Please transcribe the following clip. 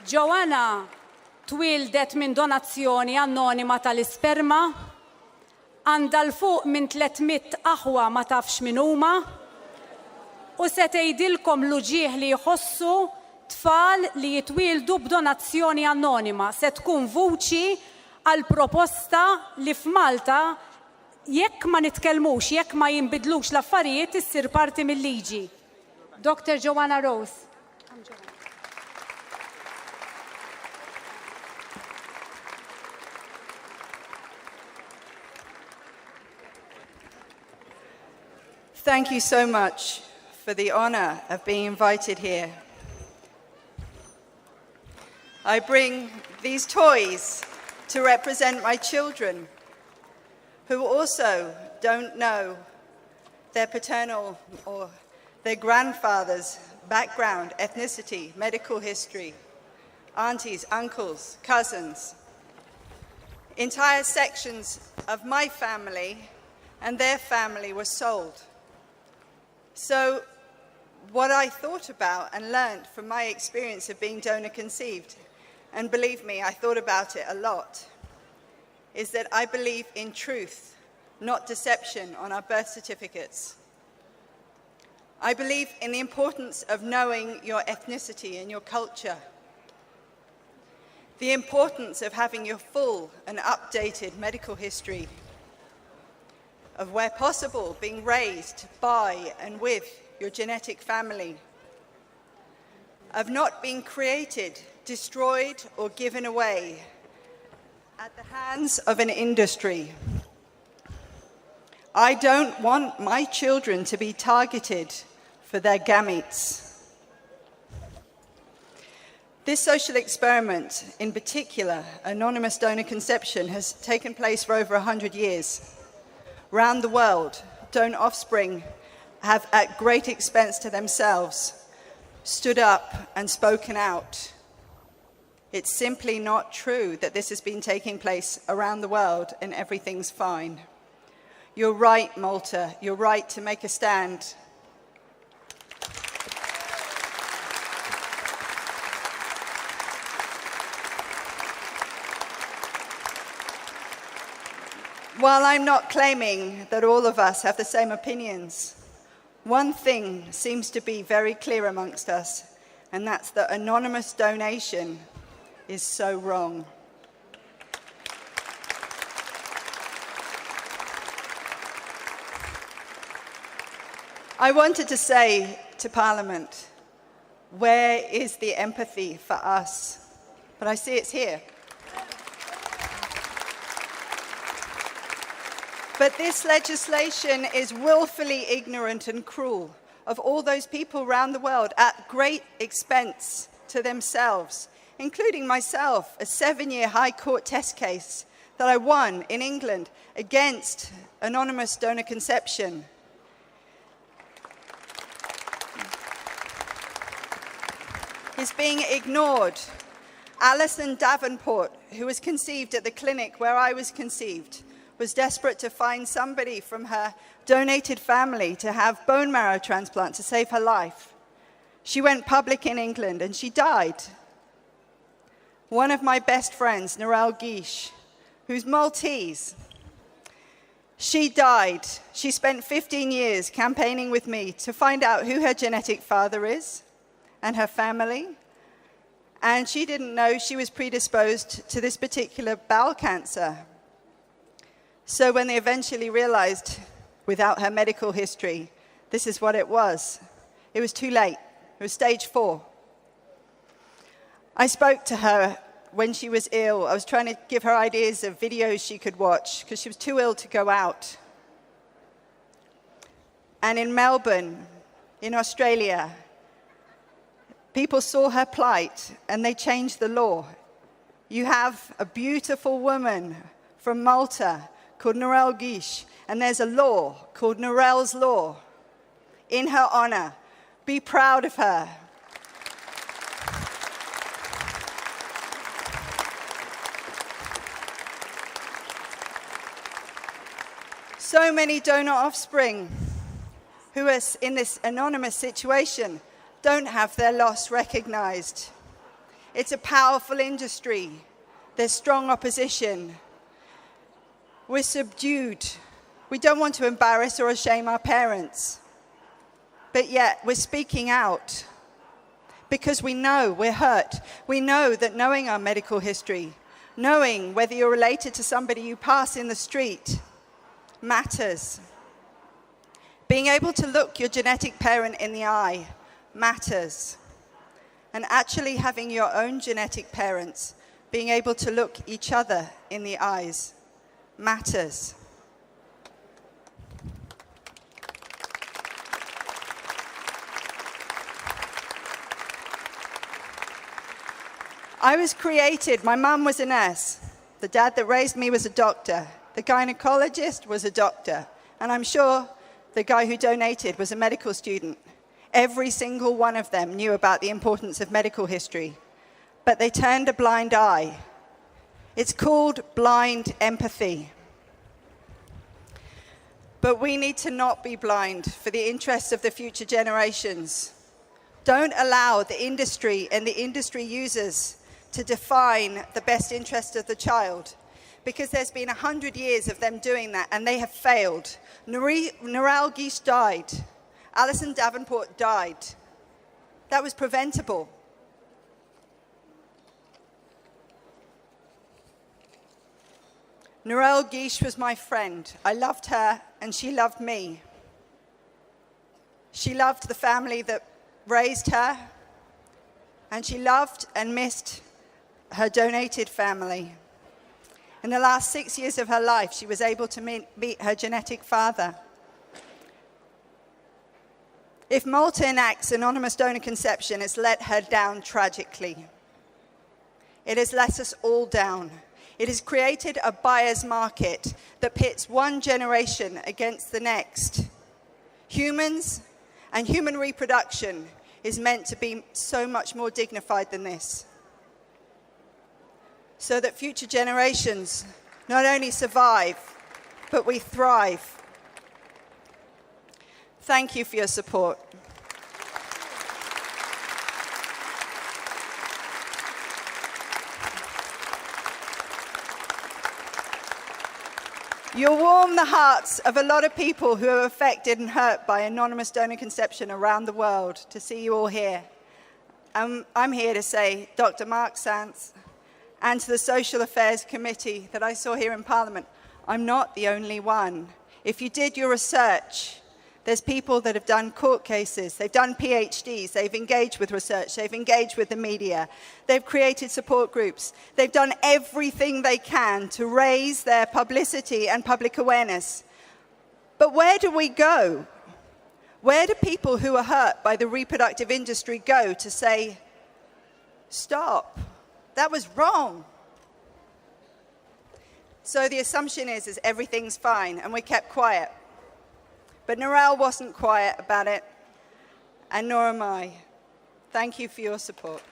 Joanna twildet minn donazzjoni anonima tal-isperma, għandha l-fuq minn 300 aħwa ma tafx min huma, u se tgħidilkom l-uġieħ li jħossu tfal li jitwildu b'donazzjoni anonima. Se tkun vuċi għal proposta li f'Malta jekk ma nitkellmux, jekk ma jinbidlux l-affarijiet issir parti mill-liġi. Dr. Joanna Rose. Thank you so much for the honor of being invited here. I bring these toys to represent my children who also don't know their paternal or their grandfather's background, ethnicity, medical history, aunties, uncles, cousins. Entire sections of my family and their family were sold. So what I thought about and learned from my experience of being donor conceived, and believe me, I thought about it a lot, is that I believe in truth, not deception on our birth certificates. I believe in the importance of knowing your ethnicity and your culture, the importance of having your full and updated medical history, of where possible being raised by and with your genetic family, of not being created, destroyed or given away at the hands of an industry. I don't want my children to be targeted for their gametes. This social experiment, in particular, anonymous donor conception, has taken place for over 100 years. Around the world, donor offspring have, at great expense to themselves, stood up and spoken out. It's simply not true that this has been taking place around the world and everything's fine. You're right, Malta. You're right to make a stand. While I'm not claiming that all of us have the same opinions, one thing seems to be very clear amongst us, and that's that anonymous donation is so wrong. I wanted to say to Parliament, where is the empathy for us? But I see it's here. But this legislation is willfully ignorant and cruel of all those people around the world at great expense to themselves, including myself, a 7-year High Court test case that I won in England against anonymous donor conception. Is being ignored. Alison Davenport, who was conceived at the clinic where I was conceived, was desperate to find somebody from her donated family to have bone marrow transplant to save her life. She went public in England and she died. One of my best friends, Narelle Gish, who's Maltese, she died. She spent 15 years campaigning with me to find out who her genetic father is and her family. And she didn't know she was predisposed to this particular bowel cancer. So when they eventually realized, without her medical history, this is what it was too late. It was stage 4. I spoke to her when she was ill. I was trying to give her ideas of videos she could watch because she was too ill to go out. And in Melbourne, in Australia, people saw her plight and they changed the law. You have a beautiful woman from Malta called Narelle Gish, and there's a law called Narelle's Law in her honor. Be proud of her. So many donor offspring who are in this anonymous situation don't have their loss recognized. It's a powerful industry. There's strong opposition. We're subdued. We don't want to embarrass or shame our parents. But yet we're speaking out because we know we're hurt. We know that knowing our medical history, knowing whether you're related to somebody you pass in the street matters. Being able to look your genetic parent in the eye matters. And actually having your own genetic parents, being able to look each other in the eyes matters. I was created, my mum was a nurse. The dad that raised me was a doctor. The gynecologist was a doctor. And I'm sure the guy who donated was a medical student. Every single one of them knew about the importance of medical history. But they turned a blind eye. It's called blind empathy. But we need to not be blind for the interests of the future generations. Don't allow the industry and the industry users to define the best interest of the child, because there's been 100 years of them doing that and they have failed. Narelle Gish died. Alison Davenport died. That was preventable. Narelle Gish was my friend. I loved her and she loved me. She loved the family that raised her, and she loved and missed her donated family. In the last 6 years of her life, she was able to meet her genetic father. If Malta enacts anonymous donor conception, it's let her down tragically. It has let us all down. It has created a buyer's market that pits one generation against the next. Humans and human reproduction is meant to be so much more dignified than this, so that future generations not only survive, but we thrive. Thank you for your support. You'll warm the hearts of a lot of people who are affected and hurt by anonymous donor conception around the world to see you all here. I'm here to say, Dr. Mark Sants, and to the Social Affairs Committee that I saw here in Parliament, I'm not the only one. If you did your research, there's people that have done court cases, they've done PhDs, they've engaged with research, they've engaged with the media, they've created support groups, they've done everything they can to raise their publicity and public awareness. But where do we go? Where do people who are hurt by the reproductive industry go to say, stop, that was wrong? So the assumption is everything's fine, and we kept quiet. But Narelle wasn't quiet about it, and nor am I. Thank you for your support.